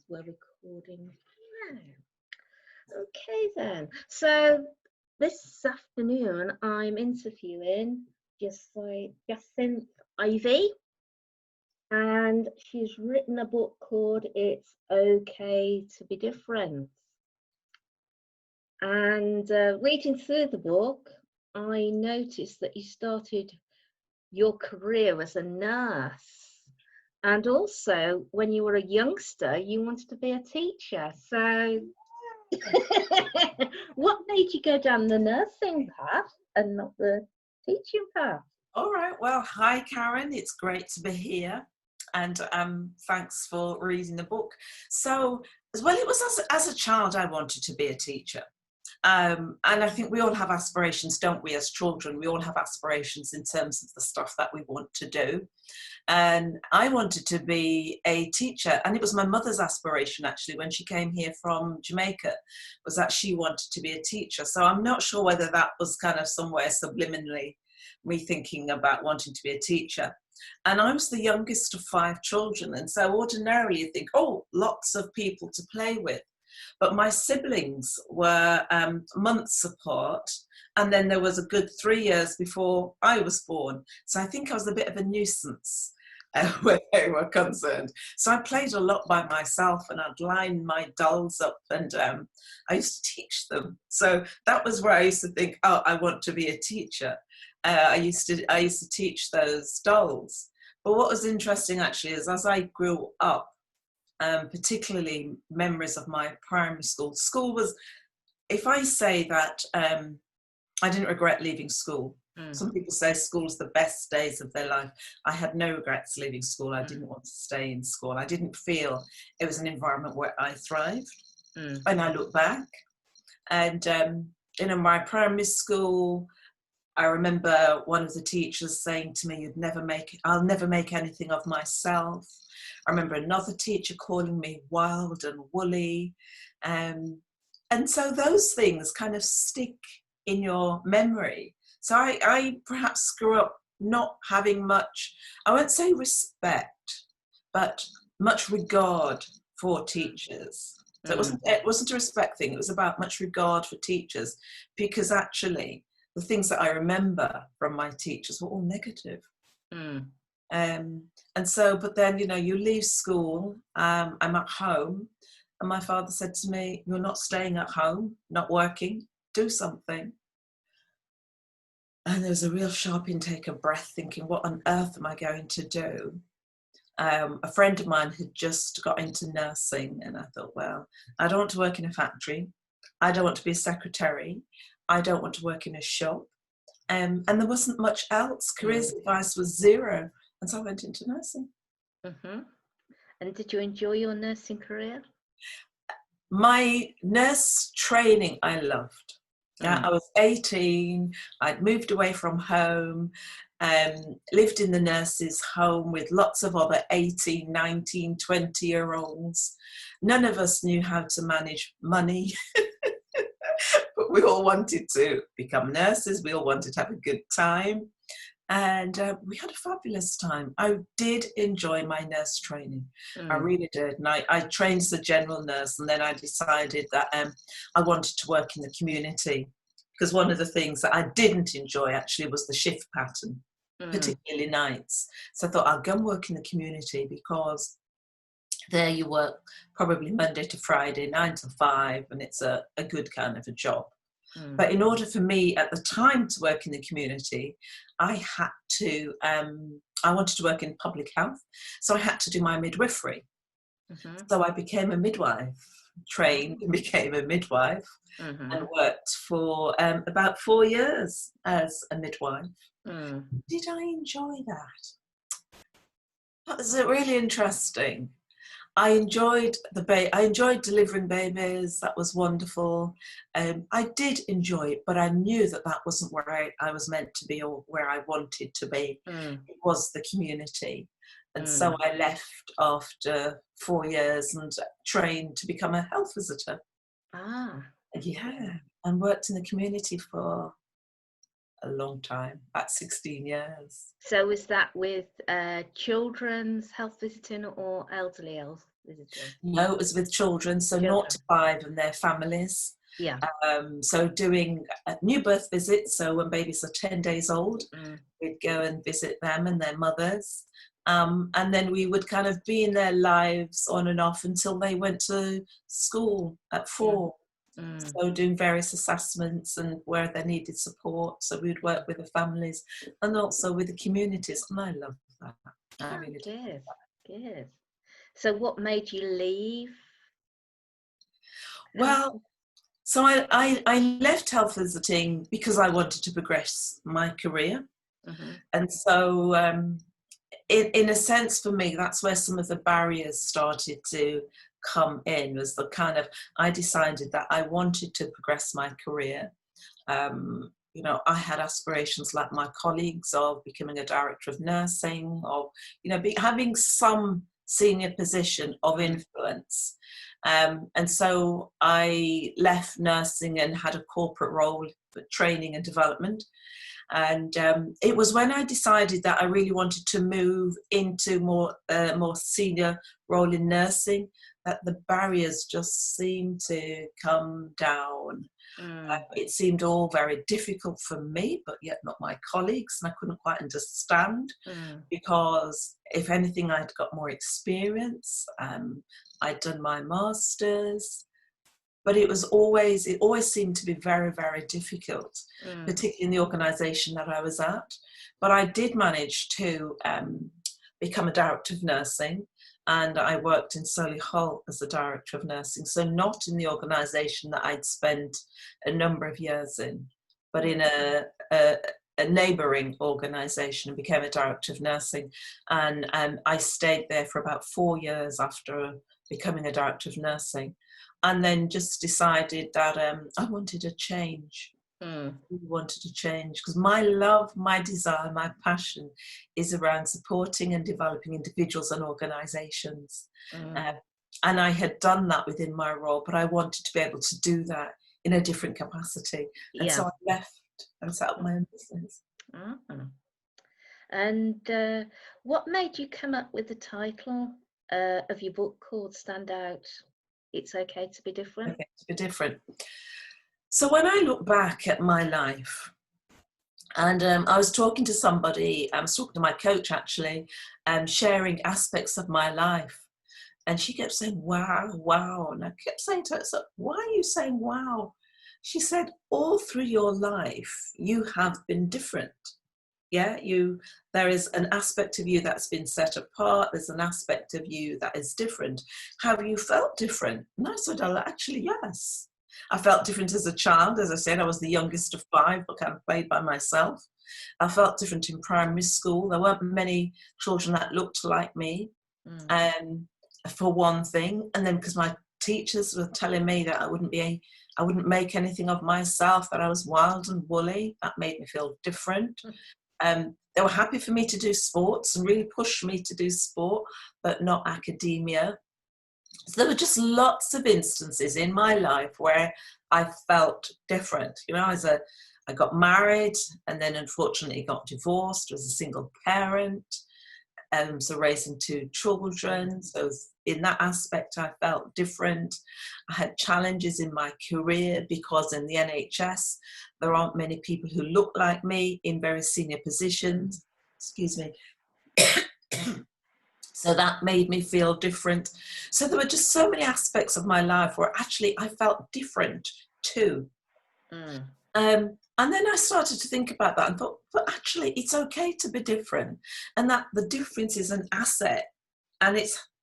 we're recording now. Okay then. So this afternoon I'm interviewing Jacynth Ivey, and she's written a book called It's Okay to Be Different. And reading through the book, I noticed that you started your career as a nurse. And also, when you were a youngster, you wanted to be a teacher. So, what made you go down the nursing path and not the teaching path? All right. Well, hi, Karen. It's great to be here. And thanks for reading the book. So, well, it was as a child, I wanted to be a teacher. And I think we all have aspirations, don't we, as children? We all have aspirations in terms of the stuff that we want to do. And I wanted to be a teacher. And it was my mother's aspiration, actually, when she came here from Jamaica, was that she wanted to be a teacher. So I'm not sure whether that was kind of somewhere subliminally me thinking about wanting to be a teacher. And I was the youngest of 5 children. And so ordinarily you think, oh, lots of people to play with. But my siblings were months apart, and then there was a good 3 years before I was born. So I think I was a bit of a nuisance where they were concerned. So I played a lot by myself, and I'd line my dolls up, and I used to teach them. So that was where I used to think, oh, I want to be a teacher. I used to teach those dolls. But what was interesting actually is as I grew up, particularly memories of my primary school. School was, if I say that I didn't regret leaving school. Some people say school is the best days of their life. I had no regrets leaving school. I didn't want to stay in school. I didn't feel it was an environment where I thrived. And I look back, and my primary school, I remember one of the teachers saying to me, I'll never make anything of myself. I remember another teacher calling me wild and woolly. And so those things kind of stick in your memory. So I perhaps grew up not having much, I won't say respect, but much regard for teachers. So it wasn't a respect thing, it was about much regard for teachers, because actually the things that I remember from my teachers were all negative. And so, but then, you leave school, I'm at home, and my father said to me, you're not staying at home, not working, do something. And there was a real sharp intake of breath, thinking, what on earth am I going to do? A friend of mine had just got into nursing, and I thought, well, I don't want to work in a factory. I don't want to be a secretary. I don't want to work in a shop. And there wasn't much else. Careers advice was zero. And so I went into nursing. And did you enjoy your nursing career? My nurse training, I loved. I was 18. I'd moved away from home, lived in the nurses' home with lots of other 18, 19, 20-year-olds. None of us knew how to manage money. But we all wanted to become nurses. We all wanted to have a good time. And we had a fabulous time. I did enjoy my nurse training. I really did. And I trained as a general nurse, and then I decided that I wanted to work in the community, because one of the things that I didn't enjoy actually was the shift pattern, particularly nights. So I thought I'll go and work in the community, because there you work probably Monday to Friday, 9 to 5, and it's a good kind of a job. But in order for me at the time to work in the community, I had to, I wanted to work in public health, so I had to do my midwifery. So I became a midwife, trained and became a midwife, and worked for about 4 years as a midwife. Did I enjoy that? That was really interesting. I enjoyed I enjoyed delivering babies. That was wonderful. I did enjoy it, but I knew that that wasn't where I was meant to be, or where I wanted to be. It was the community. And so I left after 4 years and trained to become a health visitor. Yeah, and worked in the community for a long time, about 16 years. So is that with children's health visiting or elderly health visiting? No, it was with children, so Children. 0 to 5 and their families. Yeah. So doing new birth visits, so when babies are 10 days old, Mm. we'd go and visit them and their mothers. And then we would kind of be in their lives on and off until they went to school at 4. Mm. So doing various assessments and where they needed support. So we'd work with the families and also with the communities. And I love that. I really do. Good, good. So what made you leave? Well, so I left health visiting because I wanted to progress my career. Mm-hmm. And so in a sense for me, that's where some of the barriers started to come in, was the kind of, I decided that I wanted to progress my career. You know, I had aspirations like my colleagues of becoming a director of nursing, of, you know, having some senior position of influence. And so I left nursing and had a corporate role for training and development. And it was when I decided that I really wanted to move into more senior role in nursing that the barriers just seemed to come down. It seemed all very difficult for me, but yet not my colleagues, and I couldn't quite understand because if anything, I'd got more experience. I'd done my master's. But it always seemed to be very, very difficult, particularly in the organisation that I was at. But I did manage to become a director of nursing, and I worked in Solihull as a director of nursing. So not in the organisation that I'd spent a number of years in, but in a neighbouring organisation, and became a director of nursing. And I stayed there for about 4 years after becoming a director of nursing. And then just decided that I wanted a change. I wanted to change because my love, my desire, my passion is around supporting and developing individuals and organisations. And I had done that within my role, but I wanted to be able to do that in a different capacity. And so I left and set up my own business. And what made you come up with the title of your book called Standout? It's okay to be different. Okay, to be different. So when I look back at my life, and I was talking to somebody, I was talking to my coach actually, sharing aspects of my life. And she kept saying, wow, wow. And I kept saying to her, so why are you saying wow? She said, all through your life, you have been different. Yeah, there is an aspect of you that's been set apart. There's an aspect of you that is different. Have you felt different? And I said, actually, yes. I felt different as a child. As I said, I was the youngest of 5, but kind of played by myself. I felt different in primary school. There weren't many children that looked like me, for one thing. And then because my teachers were telling me that I wouldn't make anything of myself, that I was wild and woolly, that made me feel different. They were happy for me to do sports and really pushed me to do sport, but not academia. So there were just lots of instances in my life where I felt different. You know, I got married and then unfortunately got divorced, was a single parent, so raising 2 children. So in that aspect, I felt different. I had challenges in my career because in the NHS, there aren't many people who look like me in very senior positions. Excuse me. So that made me feel different. So there were just so many aspects of my life where actually I felt different too. And then I started to think about that and thought, but actually it's okay to be different, and that the difference is an asset, and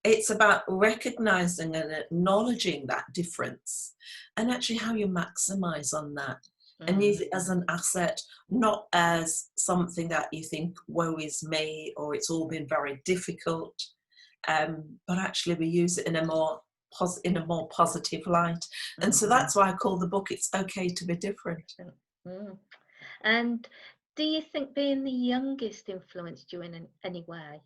it's about recognizing and acknowledging that difference, and actually how you maximize on that and use it as an asset, not as something that you think, woe is me, or it's all been very difficult, but actually we use it in a more positive light. And so that's why I call the book It's Okay to Be Different. And do you think being the youngest influenced you in any way?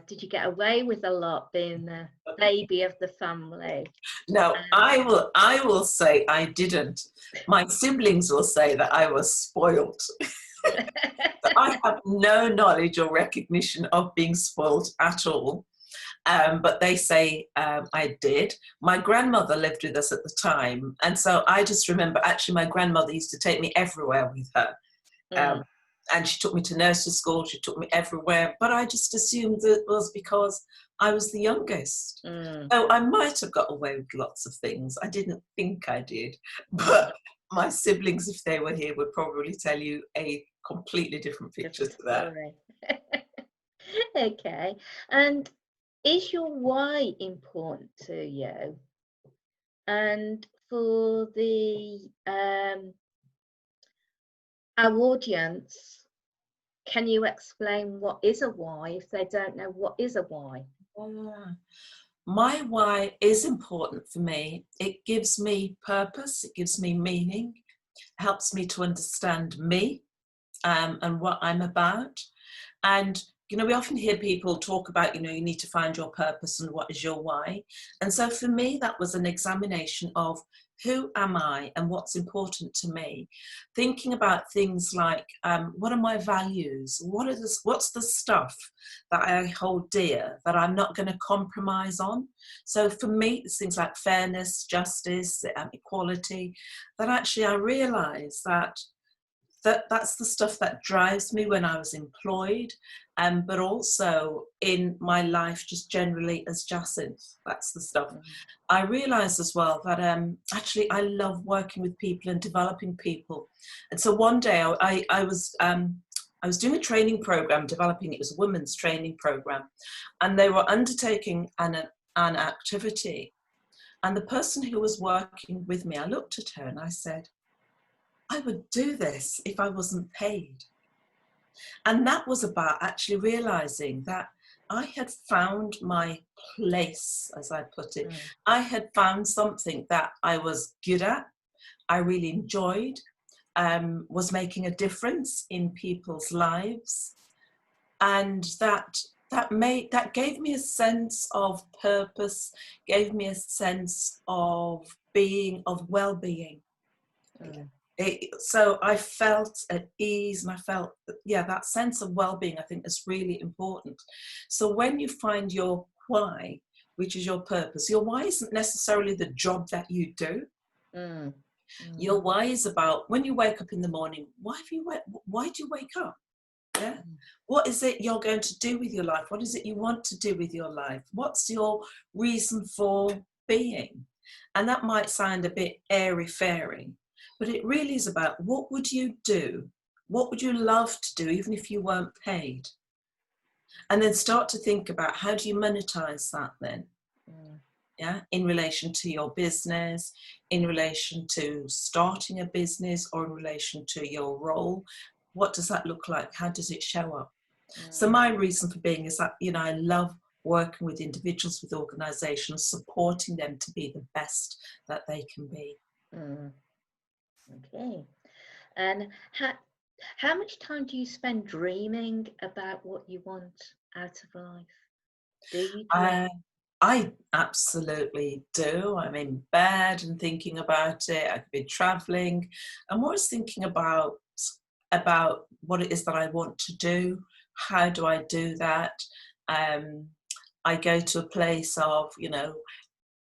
Did you get away with a lot being the baby of the family? No, I will say I didn't. My siblings will say that I was spoiled. I have no knowledge or recognition of being spoiled at all. But they say I did. My grandmother lived with us at the time. And so I just remember, actually, my grandmother used to take me everywhere with her. And she took me to nursery school, she took me everywhere. But I just assumed that it was because I was the youngest. So I might have got away with lots of things. I didn't think I did. But my siblings, if they were here, would probably tell you a completely different picture to that. Okay. And is your why important to you? And for the our audience, can you explain what is a why if they don't know what is a why? My why is important for me. It gives me purpose, it gives me meaning, helps me to understand me and what I'm about. And we often hear people talk about, you need to find your purpose and what is your why. And so for me, that was an examination of who am I and what's important to me. Thinking about things like, what are my values? What's the stuff that I hold dear that I'm not going to compromise on? So for me, it's things like fairness, justice, equality, that actually I realised that's the stuff that drives me when I was employed, but also in my life just generally as Jacynth. That's the stuff. I realised as well that actually I love working with people and developing people. And so one day I was doing a training program, developing, it was a women's training program, and they were undertaking an activity. And the person who was working with me, I looked at her and I said, I would do this if I wasn't paid. And that was about actually realizing that I had found my place, as I put it. I had found something that I was good at, I really enjoyed, was making a difference in people's lives. And that gave me a sense of purpose, gave me a sense of well-being. So I felt at ease, and I felt, that sense of well-being, I think, is really important. So when you find your why, which is your purpose, your why isn't necessarily the job that you do. Your why is about when you wake up in the morning, why do you wake up? Yeah. What is it you're going to do with your life? What is it you want to do with your life? What's your reason for being? And that might sound a bit airy-fairy, but it really is about what would you do? What would you love to do even if you weren't paid? And then start to think about how do you monetize that then? Yeah, in relation to your business, in relation to starting a business, or in relation to your role. What does that look like? How does it show up? So my reason for being is that, I love working with individuals, with organizations, supporting them to be the best that they can be. Okay. And how much time do you spend dreaming about what you want out of life? Do you dream? I absolutely do. I'm in bed and thinking about it. I could be traveling. I'm always thinking about what it is that I want to do. How do I do that? I go to a place of,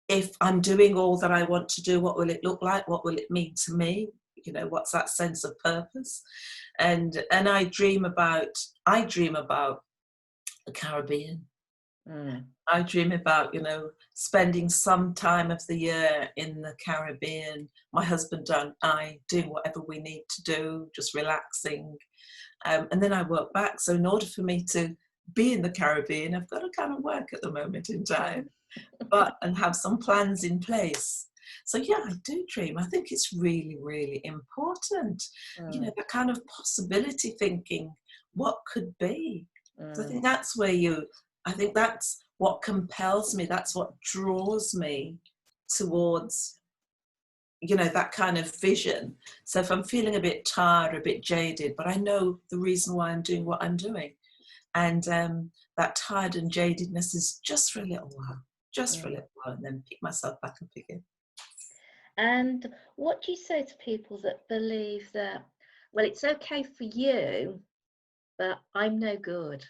if I'm doing all that I want to do, what will it look like? What will it mean to me? What's that sense of purpose? And I dream about the Caribbean. I dream about, spending some time of the year in the Caribbean, my husband and I doing whatever we need to do, just relaxing. And then I work back. So in order for me to be in the Caribbean, I've got to kind of work at the moment in time, and have some plans in place. So yeah, I do dream. I think it's really, really important. That kind of possibility thinking, what could be? So I think that's that's what compels me. That's what draws me towards, that kind of vision. So if I'm feeling a bit tired, a bit jaded, but I know the reason why I'm doing what I'm doing, And that tired and jadedness is just for a little while, and then pick myself back up again. And what do you say to people that believe that, well, it's okay for you, but I'm no good?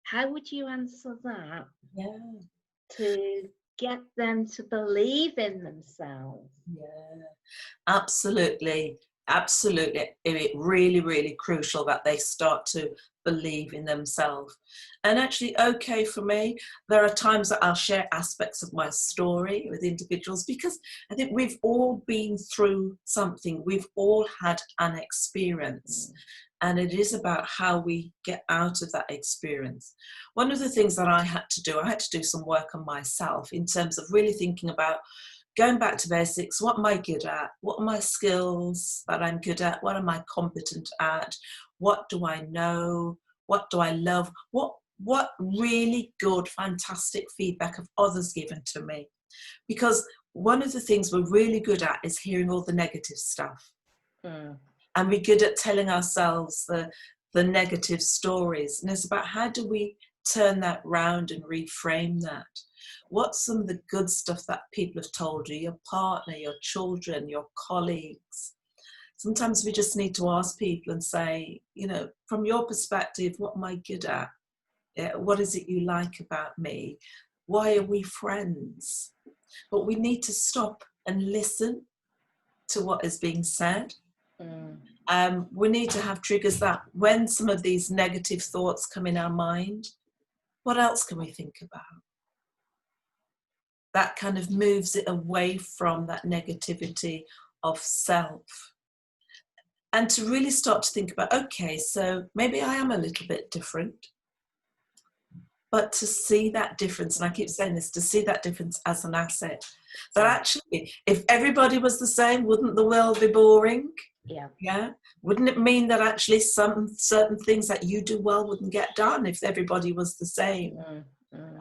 How would you answer that? Yeah. To get them to believe in themselves? Yeah, absolutely. It's really, really crucial that they start to believe in themselves. And actually, okay, for me, there are times that I'll share aspects of my story with individuals, because I think we've all been through something. We've all had an experience. And it is about how we get out of that experience. One of the things that I had to do some work on myself in terms of really thinking about going back to basics. What am I good at? What are my skills that I'm good at? What am I competent at? What do I know? What do I love? What really good, fantastic feedback have others given to me? Because one of the things we're really good at is hearing all the negative stuff. And we're good at telling ourselves the negative stories. And it's about how do we turn that round and reframe that? What's some of the good stuff that people have told you, your partner, your children, your colleagues? Sometimes we just need to ask people and say, you know, from your perspective, what am I good at? What is it you like about me? Why are we friends? But we need to stop and listen to what is being said. We need to have triggers that when some of these negative thoughts come in our mind, what else can we think about? That kind of moves it away from that negativity of self. And to really start to think about, okay, so maybe I am a little bit different. But to see that difference, and I keep saying this, to see that difference as an asset. That actually, if everybody was the same, wouldn't the world be boring? Yeah. Wouldn't it mean that actually some certain things that you do well wouldn't get done if everybody was the same?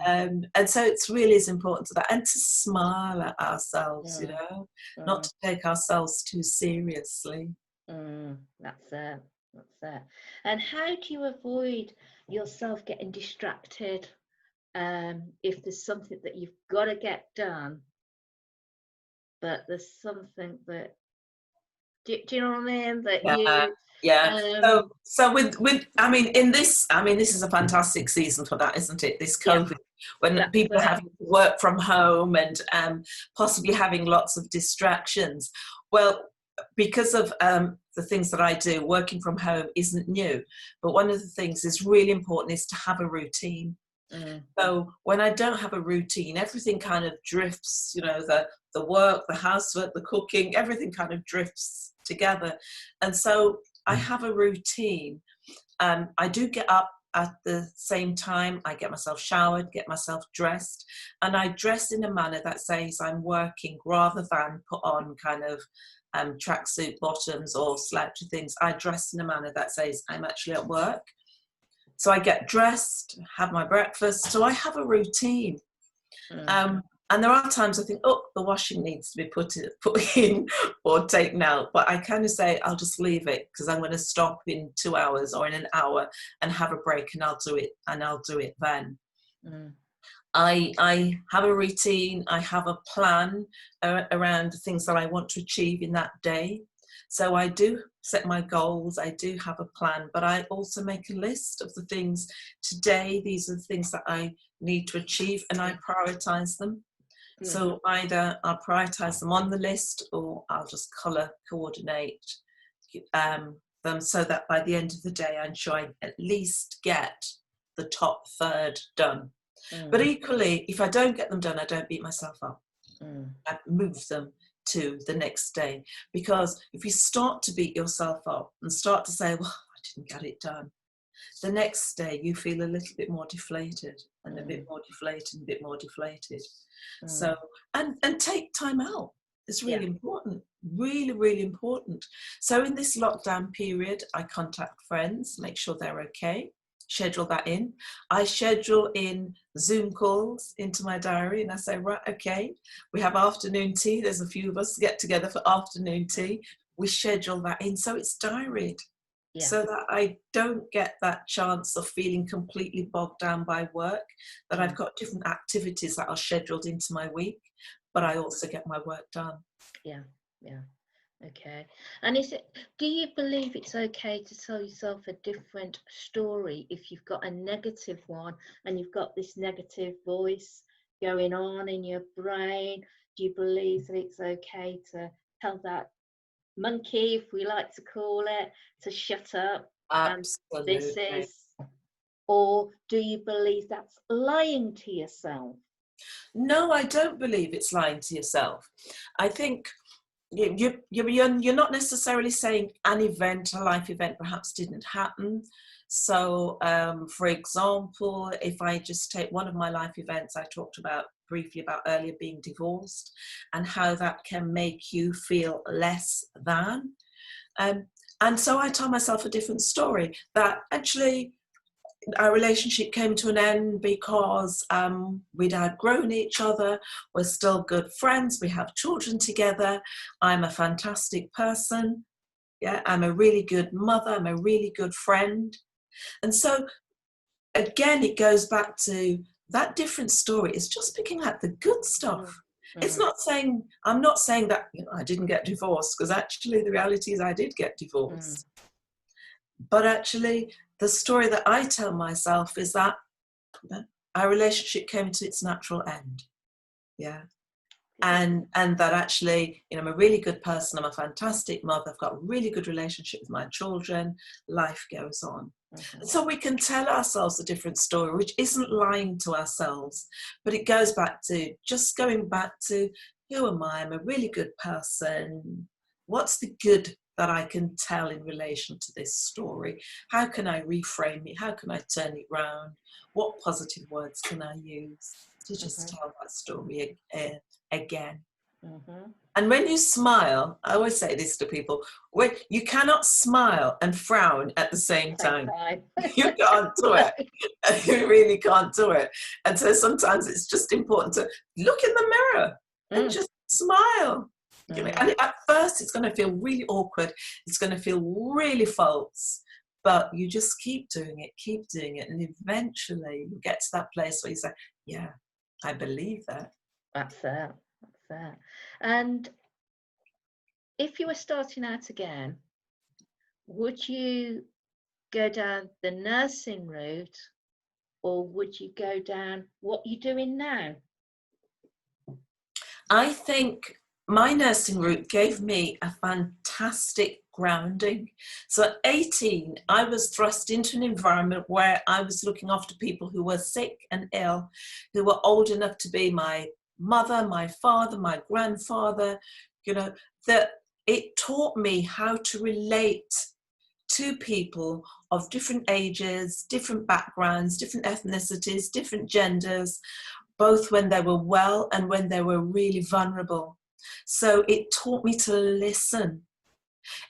And so it's really is important to that, and to smile at ourselves, you know, not to take ourselves too seriously. That's it. And how do you avoid yourself getting distracted if there's something that you've got to get done, but there's something that do you know what I mean? That So with I mean, this is a fantastic season for that, isn't it? This COVID, when people are having to work from home and possibly having lots of distractions. Well, because of the things that I do, working from home isn't new. But one of the things is really important is to have a routine. So when I don't have a routine, everything kind of drifts, you know, the work, the housework, the cooking, everything kind of drifts together. And so I have a routine. I do get up at the same time. I get myself showered, get myself dressed, and I dress in a manner that says I'm working, rather than put on kind of tracksuit bottoms or slouchy things. I dress in a manner that says I'm actually at work. So I get dressed, have my breakfast. So I have a routine. And there are times I think, oh, the washing needs to be put in or taken out. But I kind of say, I'll just leave it because I'm going to stop in 2 hours or in an hour and have a break, and I'll do it then. I have a routine. I have a plan around the things that I want to achieve in that day. So I do set my goals, I do have a plan, but I also make a list of the things. Today, these are the things that I need to achieve, and I prioritize them. So either I'll prioritize them on the list, or I'll just colour coordinate them so that by the end of the day, I'm sure I at least get the top third done. But equally, if I don't get them done, I don't beat myself up. I move them to the next day, because if you start to beat yourself up and start to say, well, I didn't get it done, the next day you feel a little bit more deflated and a bit more deflated and a bit more deflated. So and take time out. It's really important, really, really important. So in this lockdown period, I contact friends, make sure they're okay, schedule that in. I schedule in Zoom calls into my diary, and I say, right, okay, we have afternoon tea. There's a few of us get together for afternoon tea. We schedule that in, so it's diaried. so that I don't get that chance of feeling completely bogged down by work, that I've got different activities that are scheduled into my week, but I also get my work done. Yeah, yeah. Okay. And do you believe it's okay to tell yourself a different story if you've got a negative one and you've got this negative voice going on in your brain? Do you believe that it's okay to tell that monkey, if we like to call it, to shut up? Absolutely. And this is, or do you believe that's lying to yourself? No, I don't believe it's lying to yourself. I think you're not necessarily saying an event, a life event perhaps didn't happen. So, for example, if I just take one of my life events, I talked about briefly about earlier, being divorced, and how that can make you feel less than. And so I tell myself a different story, that actually our relationship came to an end because we'd outgrown each other. We're still good friends. We have children together. I'm a fantastic person. Yeah, I'm a really good mother. I'm a really good friend. And so, again, it goes back to that different story. It's just picking out the good stuff. Mm-hmm. It's not saying, I'm not saying that I didn't get divorced, because actually the reality is I did get divorced. But actually, the story that I tell myself is that our relationship came to its natural end. Yeah. And that actually, I'm a really good person. I'm a fantastic mother. I've got a really good relationship with my children. Life goes on. Mm-hmm. So we can tell ourselves a different story, which isn't lying to ourselves, but it goes back to just going back to, who am I? I'm a really good person. What's the good that I can tell in relation to this story? How can I reframe it? How can I turn it round? What positive words can I use to just tell that story again? Mm-hmm. And when you smile, I always say this to people, when you cannot smile and frown at the same time. You can't do it. You really can't do it. And so sometimes it's just important to look in the mirror and just smile. And at first it's going to feel really awkward. It's going to feel really false. But you just keep doing it. And eventually you get to that place where you say, yeah, I believe that. That's it. And if you were starting out again, would you go down the nursing route, or would you go down what you're doing now? I think my nursing route gave me a fantastic grounding. So at 18, I was thrust into an environment where I was looking after people who were sick and ill, who were old enough to be my mother, my father, my grandfather, that it taught me how to relate to people of different ages, different backgrounds, different ethnicities, different genders, both when they were well and when they were really vulnerable. So it taught me to listen.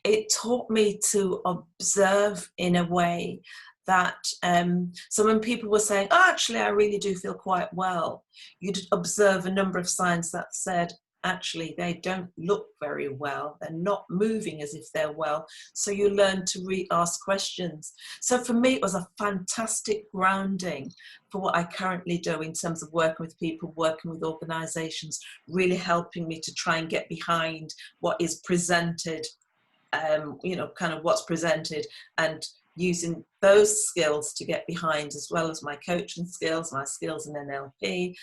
It taught me to observe in a way that, so when people were saying, oh, actually, I really do feel quite well, you'd observe a number of signs that said, actually, they don't look very well. They're not moving as if they're well. So you learn to re-ask questions. So for me, it was a fantastic grounding for what I currently do in terms of working with people, working with organizations, really helping me to try and get behind what is presented, kind of what's presented, and using those skills to get behind, as well as my coaching skills, my skills in NLP,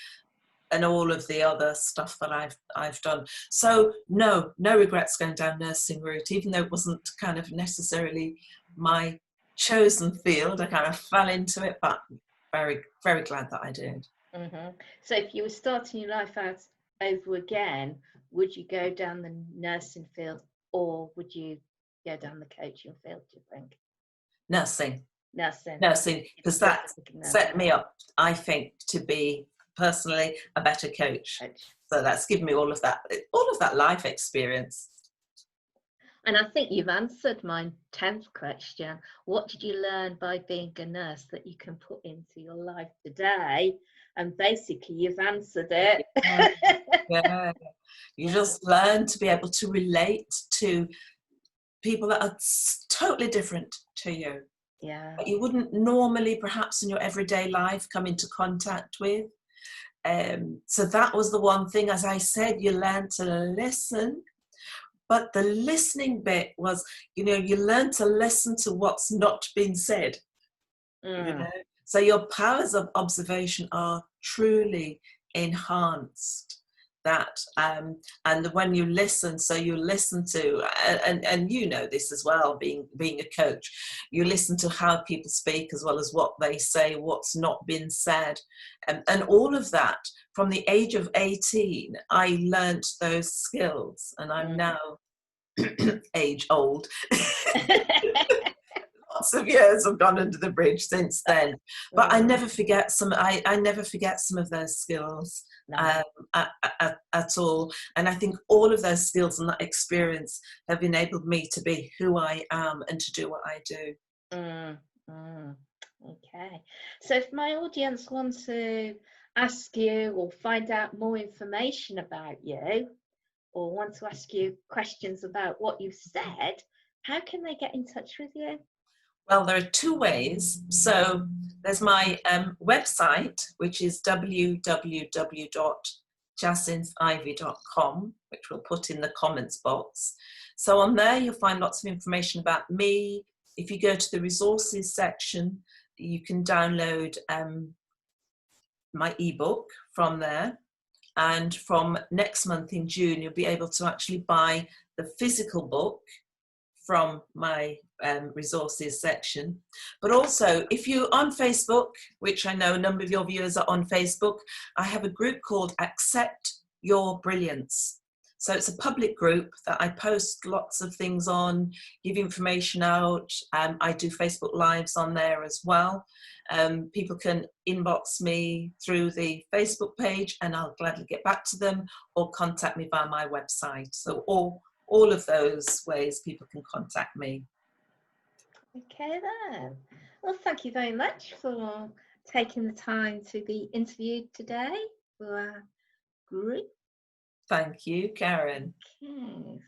and all of the other stuff that I've done. So no regrets going down nursing route, even though it wasn't kind of necessarily my chosen field. I kind of fell into it, but very, very glad that I did. Mm-hmm. So if you were starting your life out over again, would you go down the nursing field, or would you go down the coaching field, do you think? Nursing, because that set me up, I think, to be personally a better coach. So that's given me all of that life experience. And I think you've answered my 10th question. What did you learn by being a nurse that you can put into your life today? And basically you've answered it. Yeah. You just learn to be able to relate to people that are totally different to you, Yeah. that you wouldn't normally, perhaps in your everyday life, come into contact with. So that was the one thing, as I said, you learn to listen. But the listening bit was, you know, you learn to listen to what's not been said. You know, so your powers of observation are truly enhanced. That and when you listen, so you listen to, and you know this as well, being a coach, you listen to how people speak as well as what they say, what's not been said, and all of that. From the age of 18, I learnt those skills, and I'm now age old. Lots of years have gone under the bridge since then, but I never forget some. I never forget some of those skills. No. At all, and I think all of those skills and that experience have enabled me to be who I am and to do what I do. Okay, so if my audience wants to ask you or find out more information about you, or want to ask you questions about what you've said, how can they get in touch with you? Well, there are two ways. So there's my website, which is www.jacynthivey.com, which we'll put in the comments box. So on there, you'll find lots of information about me. If you go to the resources section, you can download my ebook from there. And from next month in June, you'll be able to actually buy the physical book from my resources section. But also, if you're on Facebook, which I know a number of your viewers are on Facebook, I have a group called Accept Your Brilliance. So it's a public group that I post lots of things on, give information out. I do Facebook Lives on there as well. People can inbox me through the Facebook page and I'll gladly get back to them, or contact me via my website. So all of those ways people can contact me. Okay then. Well, thank you very much for taking the time to be interviewed today for our group. Thank you, Karen. Okay.